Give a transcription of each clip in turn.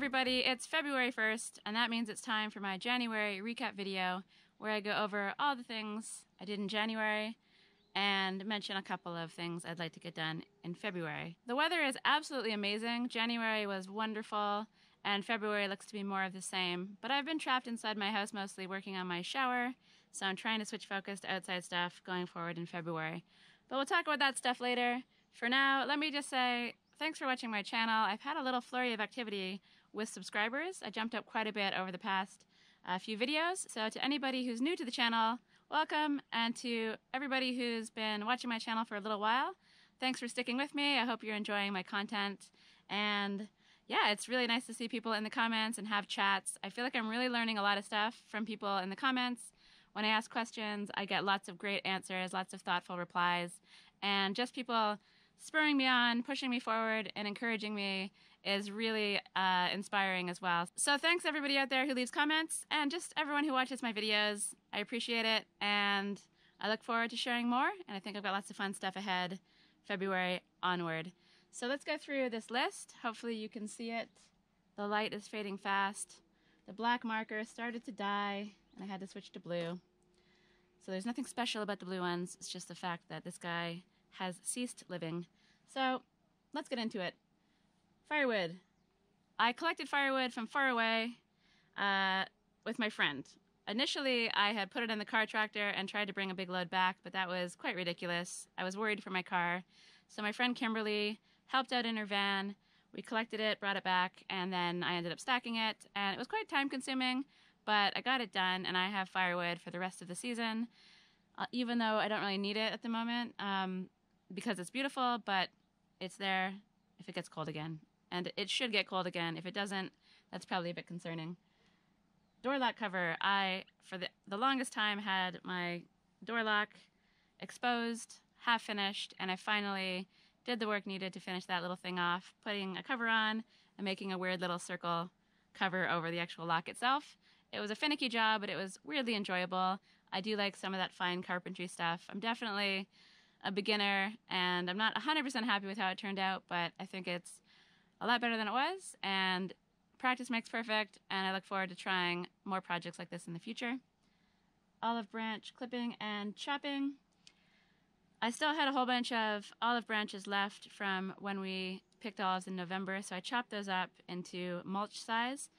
everybody, it's February 1st, and that means it's time for my January recap video where I go over all the things I did in January and mention a couple of things I'd like to get done in February. The weather is absolutely amazing. January was wonderful, and February looks to be more of the same, but I've been trapped inside my house mostly working on my shower, so I'm trying to switch focus to outside stuff going forward in February. But we'll talk about that stuff later. For now, let me just say, thanks for watching my channel. I've had a little flurry of activity with subscribers. I jumped up quite a bit over the past few videos. So to anybody who's new to the channel, welcome. And to everybody who's been watching my channel for a little while, thanks for sticking with me. I hope you're enjoying my content. And yeah, it's really nice to see people in the comments and have chats. I feel like I'm really learning a lot of stuff from people in the comments. When I ask questions, I get lots of great answers, lots of thoughtful replies, and just people spurring me on, pushing me forward, and encouraging me is really inspiring as well. So thanks everybody out there who leaves comments, and just everyone who watches my videos. I appreciate it, and I look forward to sharing more, and I think I've got lots of fun stuff ahead, February onward. So let's go through this list. Hopefully you can see it. The light is fading fast. The black marker started to die, and I had to switch to blue. So there's nothing special about the blue ones, it's just the fact that this guy has ceased living. So let's get into it. Firewood. I collected firewood from far away with my friend. Initially, I had put it in the car tractor and tried to bring a big load back, but that was quite ridiculous. I was worried for my car. So my friend Kimberly helped out in her van. We collected it, brought it back, and then I ended up stacking it. And it was quite time consuming, but I got it done, and I have firewood for the rest of the season, even though I don't really need it at the moment. Because it's beautiful, but it's there if it gets cold again. And it should get cold again. If it doesn't, that's probably a bit concerning. Door lock cover. I, for the longest time, had my door lock exposed, half finished, and I finally did the work needed to finish that little thing off, putting a cover on and making a weird little circle cover over the actual lock itself. It was a finicky job, but it was weirdly enjoyable. I do like some of that fine carpentry stuff. I'm definitely a beginner, and I'm not 100% happy with how it turned out, but I think it's a lot better than it was, and practice makes perfect, and I look forward to trying more projects like this in the future. Olive branch clipping and chopping. I still had a whole bunch of olive branches left from when we picked olives in November, so I chopped those up into mulch size,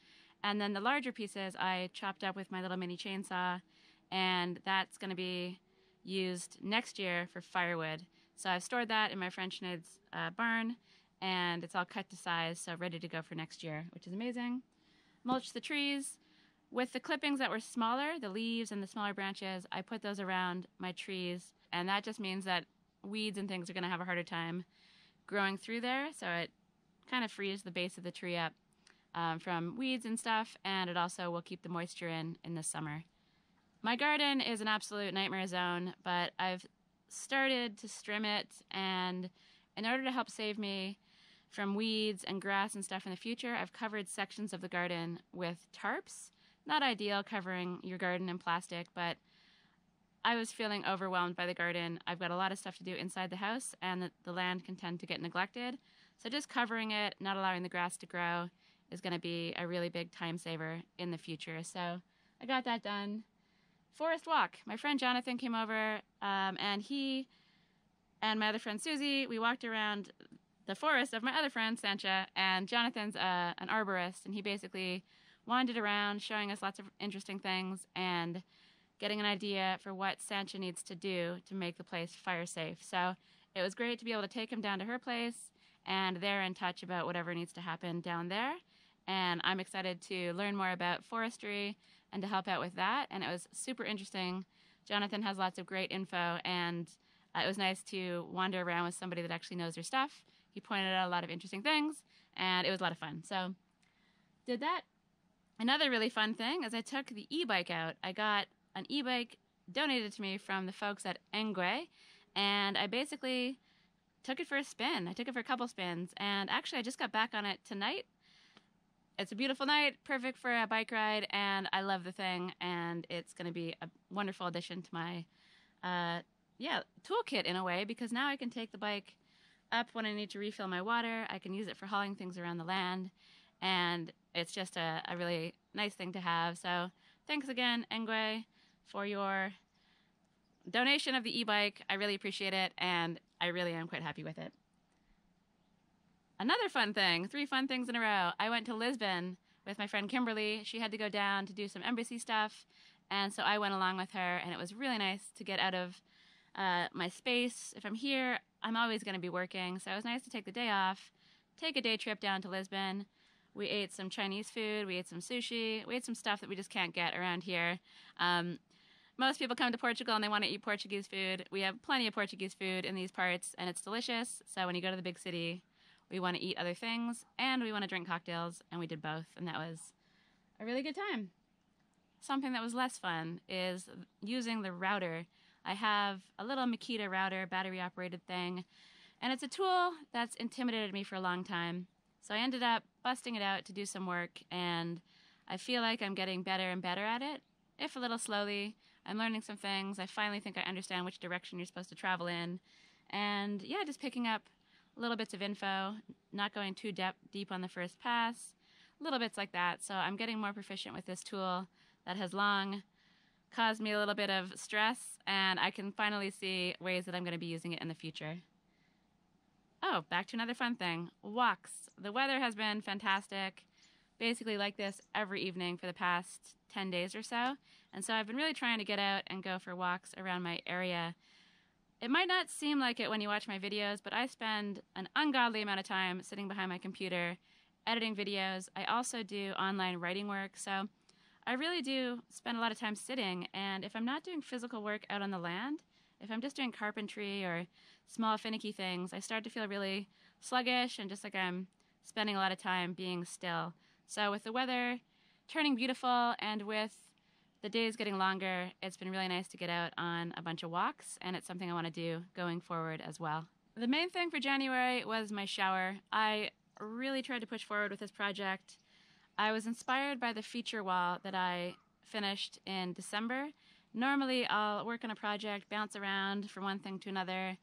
and then the larger pieces I chopped up with my little mini chainsaw, and that's going to be used next year for firewood. So I've stored that in my French Sinead's barn, and it's all cut to size, so ready to go for next year, which is amazing. Mulch the trees. With the clippings that were smaller, the leaves and the smaller branches, I put those around my trees, and that just means that weeds and things are going to have a harder time growing through there, so it kind of frees the base of the tree up from weeds and stuff, and it also will keep the moisture in the summer. My garden is an absolute nightmare zone, but I've started to trim it, and in order to help save me from weeds and grass and stuff in the future, I've covered sections of the garden with tarps. Not ideal covering your garden in plastic, but I was feeling overwhelmed by the garden. I've got a lot of stuff to do inside the house, and the land can tend to get neglected. So just covering it, not allowing the grass to grow, is going to be a really big time saver in the future. So I got that done. Forest walk. My friend Jonathan came over, and he and my other friend Susie, we walked around the forest of my other friend Sancha, and Jonathan's an arborist, and he basically wandered around showing us lots of interesting things and getting an idea for what Sancha needs to do to make the place fire safe. So it was great to be able to take him down to her place, and they're in touch about whatever needs to happen down there. And I'm excited to learn more about forestry and to help out with that. And it was super interesting. Jonathan has lots of great info, and it was nice to wander around with somebody that actually knows their stuff. He pointed out a lot of interesting things, and it was a lot of fun. So did that. Another really fun thing is I took the e-bike out. I got an e-bike donated to me from the folks at Engwe, and I basically took it for a spin. I took it for a couple spins, and actually I just got back on it tonight. It's a beautiful night, perfect for a bike ride, and I love the thing, and it's going to be a wonderful addition to my toolkit in a way, because now I can take the bike up when I need to refill my water. I can use it for hauling things around the land, and it's just a really nice thing to have. So thanks again, Engwe, for your donation of the e-bike. I really appreciate it, and I really am quite happy with it. Another fun thing, 3 fun things in a row. I went to Lisbon with my friend Kimberly. She had to go down to do some embassy stuff, and so I went along with her, and it was really nice to get out of my space. If I'm here, I'm always going to be working, so it was nice to take the day off, take a day trip down to Lisbon. We ate some Chinese food, we ate some sushi, we ate some stuff that we just can't get around here. Most people come to Portugal and they want to eat Portuguese food. We have plenty of Portuguese food in these parts, and it's delicious. So when you go to the big city, we want to eat other things, and we want to drink cocktails, and we did both, and that was a really good time. Something that was less fun is using the router. I have a little Makita router, battery-operated thing, and it's a tool that's intimidated me for a long time. So I ended up busting it out to do some work, and I feel like I'm getting better and better at it, if a little slowly. I'm learning some things. I finally think I understand which direction you're supposed to travel in. And yeah, just picking up little bits of info, not going too deep on the first pass, little bits like that. So I'm getting more proficient with this tool that has long caused me a little bit of stress, and I can finally see ways that I'm going to be using it in the future. Oh, back to another fun thing, walks. The weather has been fantastic, basically like this every evening for the past 10 days or so. And so I've been really trying to get out and go for walks around my area. It might not seem like it when you watch my videos, but I spend an ungodly amount of time sitting behind my computer, editing videos. I also do online writing work, so I really do spend a lot of time sitting. And if I'm not doing physical work out on the land, if I'm just doing carpentry or small finicky things, I start to feel really sluggish and just like I'm spending a lot of time being still. So with the weather turning beautiful and with the days getting longer, it's been really nice to get out on a bunch of walks, and it's something I want to do going forward as well. The main thing for January was my shower. I really tried to push forward with this project. I was inspired by the feature wall that I finished in December. Normally, I'll work on a project, bounce around from one thing to another,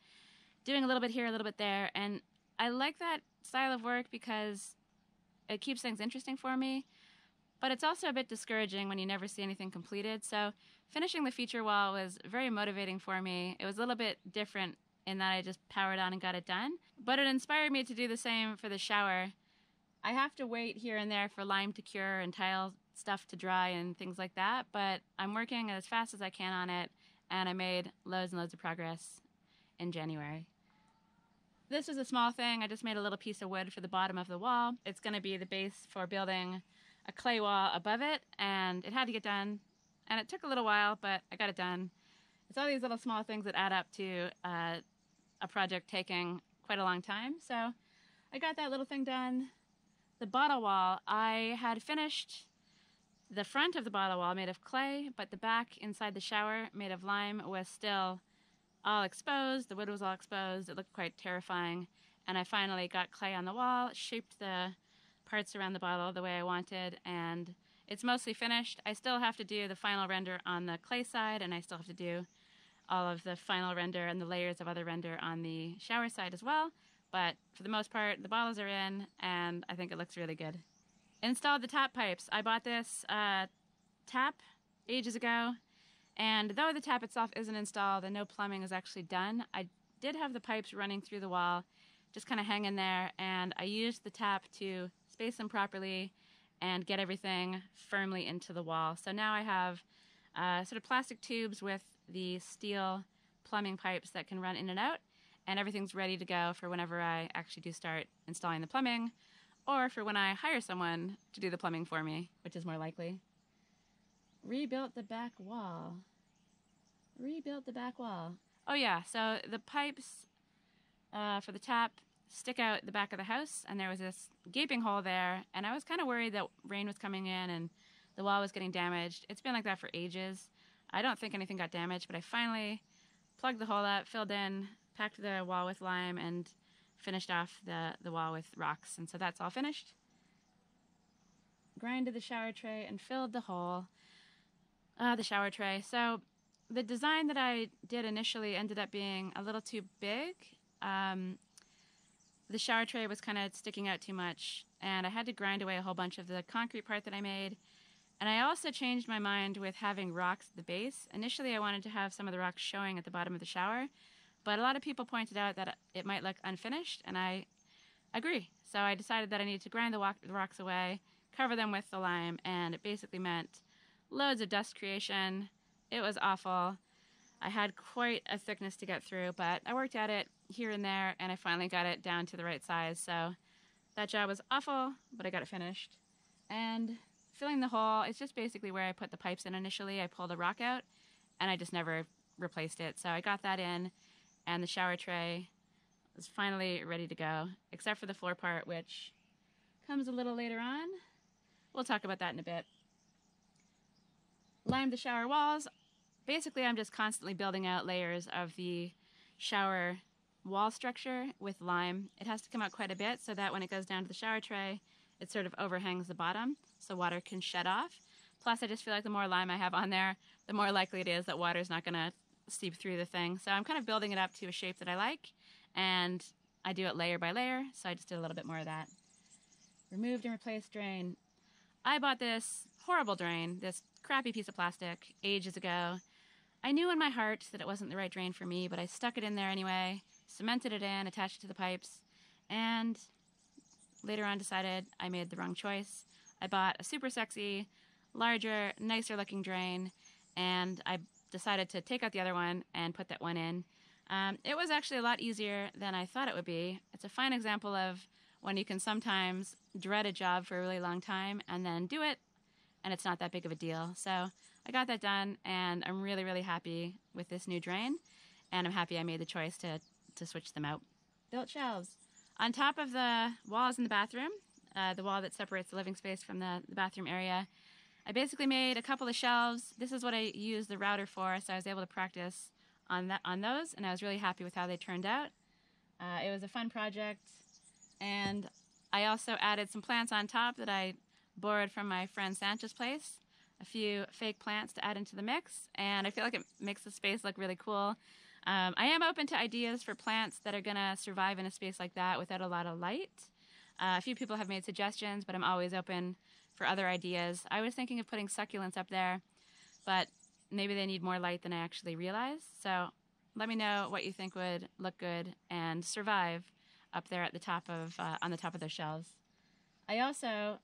doing a little bit here, a little bit there, and I like that style of work because it keeps things interesting for me. But it's also a bit discouraging when you never see anything completed. So finishing the feature wall was very motivating for me. It was a little bit different in that I just powered on and got it done. But it inspired me to do the same for the shower. I have to wait here and there for lime to cure and tile stuff to dry and things like that. But I'm working as fast as I can on it, and I made loads and loads of progress in January. This is a small thing. I just made a little piece of wood for the bottom of the wall. It's going to be the base for building a clay wall above it, and it had to get done, and it took a little while, but I got it done. It's all these little small things that add up to a project taking quite a long time, so I got that little thing done. The bottle wall, I had finished the front of the bottle wall made of clay, but the back inside the shower made of lime was still all exposed. The wood was all exposed. It looked quite terrifying, and I finally got clay on the wall, shaped the parts around the bottle the way I wanted, and it's mostly finished. I still have to do the final render on the clay side, and I still have to do all of the final render and the layers of other render on the shower side as well, but for the most part, the bottles are in, and I think it looks really good. Installed the tap pipes. I bought this tap ages ago, and though the tap itself isn't installed and no plumbing is actually done, I did have the pipes running through the wall, just kind of hanging there, and I used the tap to space them properly and get everything firmly into the wall. So now I have sort of plastic tubes with the steel plumbing pipes that can run in and out, and everything's ready to go for whenever I actually do start installing the plumbing, or for when I hire someone to do the plumbing for me, which is more likely. Rebuilt the back wall. Rebuilt the back wall. Oh yeah, so the pipes for the tap stick out the back of the house, and there was this gaping hole there, and I was kind of worried that rain was coming in and the wall was getting damaged. It's been like that for ages. I don't think anything got damaged, but I finally plugged the hole up, filled in, packed the wall with lime, and finished off the wall with rocks, and so that's all finished. Grinded the shower tray and filled the hole. The shower tray. So the design that I did initially ended up being a little too big. The shower tray was kind of sticking out too much, and I had to grind away a whole bunch of the concrete part that I made. And I also changed my mind with having rocks at the base. Initially, I wanted to have some of the rocks showing at the bottom of the shower, but a lot of people pointed out that it might look unfinished, and I agree. So I decided that I needed to grind the rocks away, cover them with the lime, and it basically meant loads of dust creation. It was awful. I had quite a thickness to get through, but I worked at it here and there, and I finally got it down to the right size. So that job was awful, but I got it finished. And filling the hole is just basically where I put the pipes in initially. I pulled a rock out, and I just never replaced it. So I got that in, and the shower tray was finally ready to go, except for the floor part, which comes a little later on. We'll talk about that in a bit. Limed the shower walls. Basically, I'm just constantly building out layers of the shower wall structure with lime. It has to come out quite a bit so that when it goes down to the shower tray, it sort of overhangs the bottom so water can shed off. Plus, I just feel like the more lime I have on there, the more likely it is that water is not going to seep through the thing. So I'm kind of building it up to a shape that I like, and I do it layer by layer, so I just did a little bit more of that. Removed and replaced drain. I bought this horrible drain, this crappy piece of plastic, ages ago. I knew in my heart that it wasn't the right drain for me, but I stuck it in there anyway, cemented it in, attached it to the pipes, and later on decided I made the wrong choice. I bought a super sexy, larger, nicer looking drain, and I decided to take out the other one and put that one in. It was actually a lot easier than I thought it would be. It's a fine example of when you can sometimes dread a job for a really long time and then do it, and it's not that big of a deal. So I got that done, and I'm really, really happy with this new drain, and I'm happy I made the choice to switch them out. Built shelves. On top of the walls in the bathroom, the wall that separates the living space from the bathroom area, I basically made a couple of shelves. This is what I used the router for, so I was able to practice on those, and I was really happy with how they turned out. It was a fun project, and I also added some plants on top that I borrowed from my friend Sancha's place, a few fake plants to add into the mix, and I feel like it makes the space look really cool. I am open to ideas for plants that are going to survive in a space like that without a lot of light. A few people have made suggestions, but I'm always open for other ideas. I was thinking of putting succulents up there, but maybe they need more light than I actually realized. So let me know what you think would look good and survive up there at the top of on the top of those shelves. I also,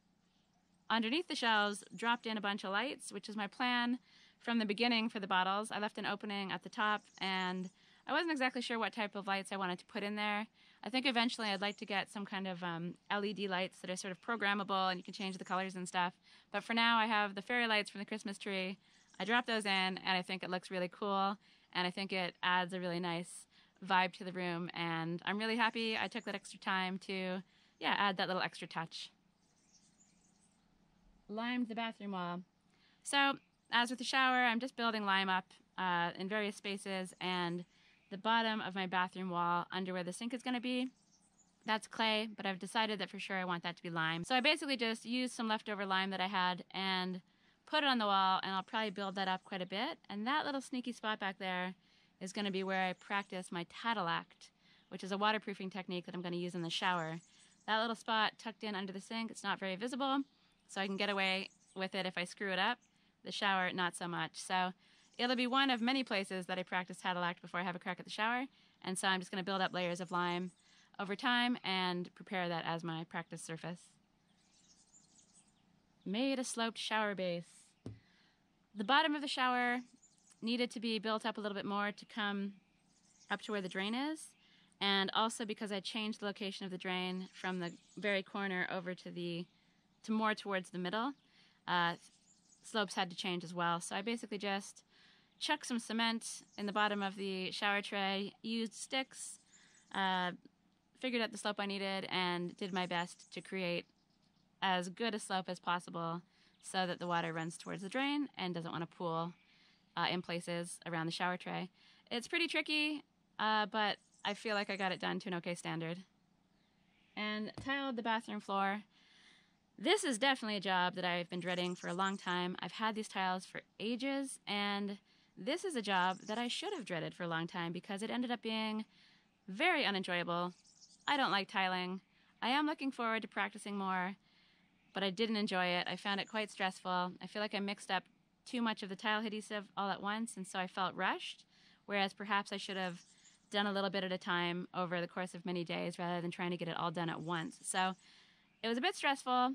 underneath the shelves, dropped in a bunch of lights, which is my plan from the beginning for the bottles. I left an opening at the top, and I wasn't exactly sure what type of lights I wanted to put in there. I think eventually I'd like to get some kind of LED lights that are sort of programmable and you can change the colors and stuff. But for now, I have the fairy lights from the Christmas tree. I dropped those in, and I think it looks really cool, and I think it adds a really nice vibe to the room, and I'm really happy I took that extra time to, add that little extra touch. Limed the bathroom wall. So, as with the shower, I'm just building lime up in various spaces, and the bottom of my bathroom wall, under where the sink is going to be, that's clay, but I've decided that for sure I want that to be lime. So I basically just used some leftover lime that I had and put it on the wall, and I'll probably build that up quite a bit. And that little sneaky spot back there is going to be where I practice my tattle act, which is a waterproofing technique that I'm going to use in the shower. That little spot tucked in under the sink, it's not very visible, so I can get away with it if I screw it up. The shower, not so much. So it'll be one of many places that I practice tattle act before I have a crack at the shower, and so I'm just going to build up layers of lime over time and prepare that as my practice surface. Made a sloped shower base. The bottom of the shower needed to be built up a little bit more to come up to where the drain is, and also because I changed the location of the drain from the very corner over to more towards the middle. Slopes had to change as well, so I basically just chucked some cement in the bottom of the shower tray, used sticks, figured out the slope I needed, and did my best to create as good a slope as possible so that the water runs towards the drain and doesn't want to pool in places around the shower tray. It's pretty tricky, but I feel like I got it done to an okay standard. And tiled the bathroom floor. This is definitely a job that I've been dreading for a long time. I've had these tiles for ages, and this is a job that I should have dreaded for a long time because it ended up being very unenjoyable. I don't like tiling. I am looking forward to practicing more, but I didn't enjoy it. I found it quite stressful. I feel like I mixed up too much of the tile adhesive all at once, and so I felt rushed, whereas perhaps I should have done a little bit at a time over the course of many days rather than trying to get it all done at once. So it was a bit stressful,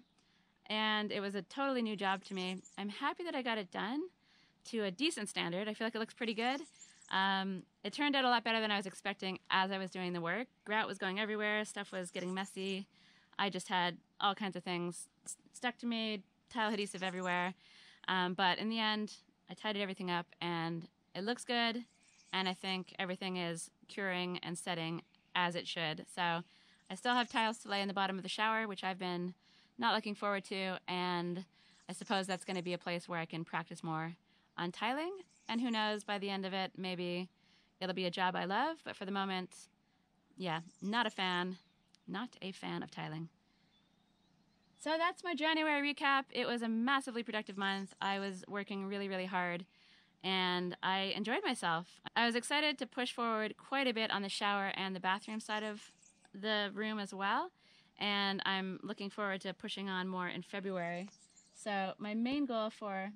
and it was a totally new job to me. I'm happy that I got it done to a decent standard. I feel like it looks pretty good. It turned out a lot better than I was expecting as I was doing the work. Grout was going everywhere, stuff was getting messy. I just had all kinds of things stuck to me, tile adhesive everywhere. But in the end, I tidied everything up and it looks good, and I think everything is curing and setting as it should. So I still have tiles to lay in the bottom of the shower, which I've been not looking forward to, and I suppose that's going to be a place where I can practice more on tiling, and who knows, by the end of it, maybe it'll be a job I love, but for the moment, yeah, not a fan of tiling. So that's my January recap. It was a massively productive month. I was working really, really hard, and I enjoyed myself. I was excited to push forward quite a bit on the shower and the bathroom side of the room as well, and I'm looking forward to pushing on more in February. So my main goal for,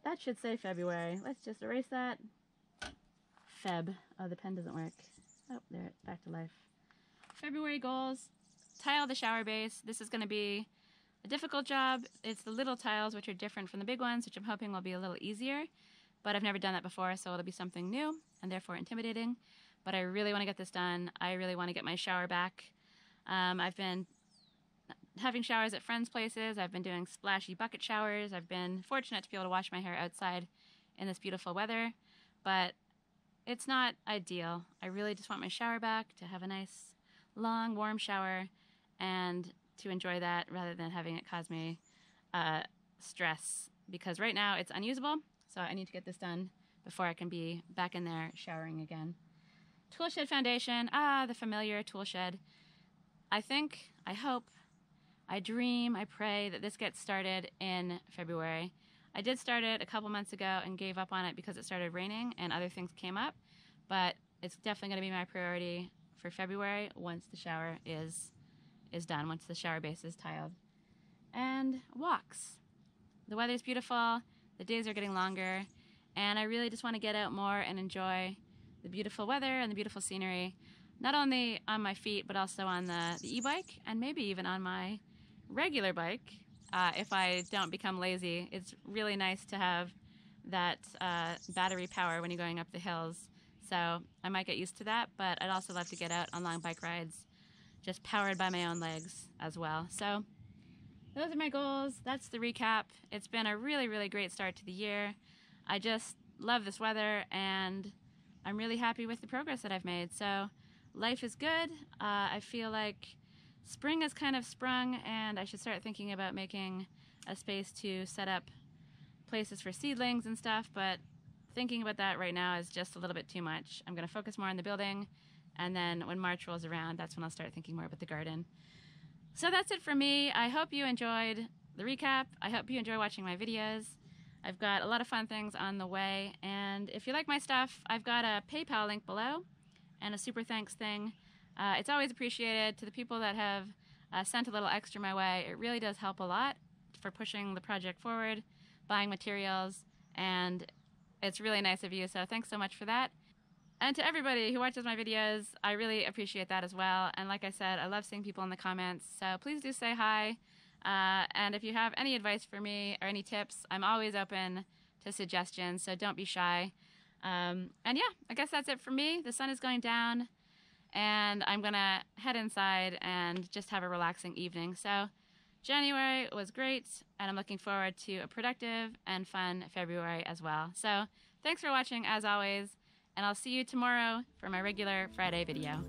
that should say February. Let's just erase that. Feb. Oh, the pen doesn't work. Oh, there, back to life. February goals. Tile the shower base. This is going to be a difficult job. It's the little tiles, which are different from the big ones, which I'm hoping will be a little easier. But I've never done that before, so it'll be something new and therefore intimidating. But I really want to get this done. I really want to get my shower back. I've been having showers at friends' places. I've been doing splashy bucket showers. I've been fortunate to be able to wash my hair outside in this beautiful weather, but it's not ideal. I really just want my shower back, to have a nice, long, warm shower, and to enjoy that rather than having it cause me stress, because right now it's unusable, so I need to get this done before I can be back in there showering again. Toolshed foundation, the familiar toolshed. I think, I hope, I dream, I pray that this gets started in February. I did start it a couple months ago and gave up on it because it started raining and other things came up, but it's definitely going to be my priority for February once the shower is done, once the shower base is tiled. And walks. The weather's beautiful, the days are getting longer, and I really just want to get out more and enjoy the beautiful weather and the beautiful scenery, not only on my feet, but also on the e-bike, and maybe even on my regular bike, if I don't become lazy. It's really nice to have that battery power when you're going up the hills, so I might get used to that, but I'd also love to get out on long bike rides, just powered by my own legs as well. So those are my goals. That's the recap. It's been a really, really great start to the year. I just love this weather, and I'm really happy with the progress that I've made. So life is good. I feel like spring has kind of sprung, and I should start thinking about making a space to set up places for seedlings and stuff, but thinking about that right now is just a little bit too much. I'm going to focus more on the building, and then when March rolls around, that's when I'll start thinking more about the garden. So that's it for me. I hope you enjoyed the recap. I hope you enjoy watching my videos. I've got a lot of fun things on the way, and if you like my stuff, I've got a PayPal link below and a super thanks thing. It's always appreciated. To the people that have sent a little extra my way, it really does help a lot for pushing the project forward, buying materials, and it's really nice of you, so thanks so much for that. And to everybody who watches my videos, I really appreciate that as well. And like I said, I love seeing people in the comments, so please do say hi. And if you have any advice for me or any tips, I'm always open to suggestions, so don't be shy. And yeah, I guess that's it for me. The sun is going down, and I'm going to head inside and just have a relaxing evening. So January was great, and I'm looking forward to a productive and fun February as well. So thanks for watching, as always, and I'll see you tomorrow for my regular Friday video.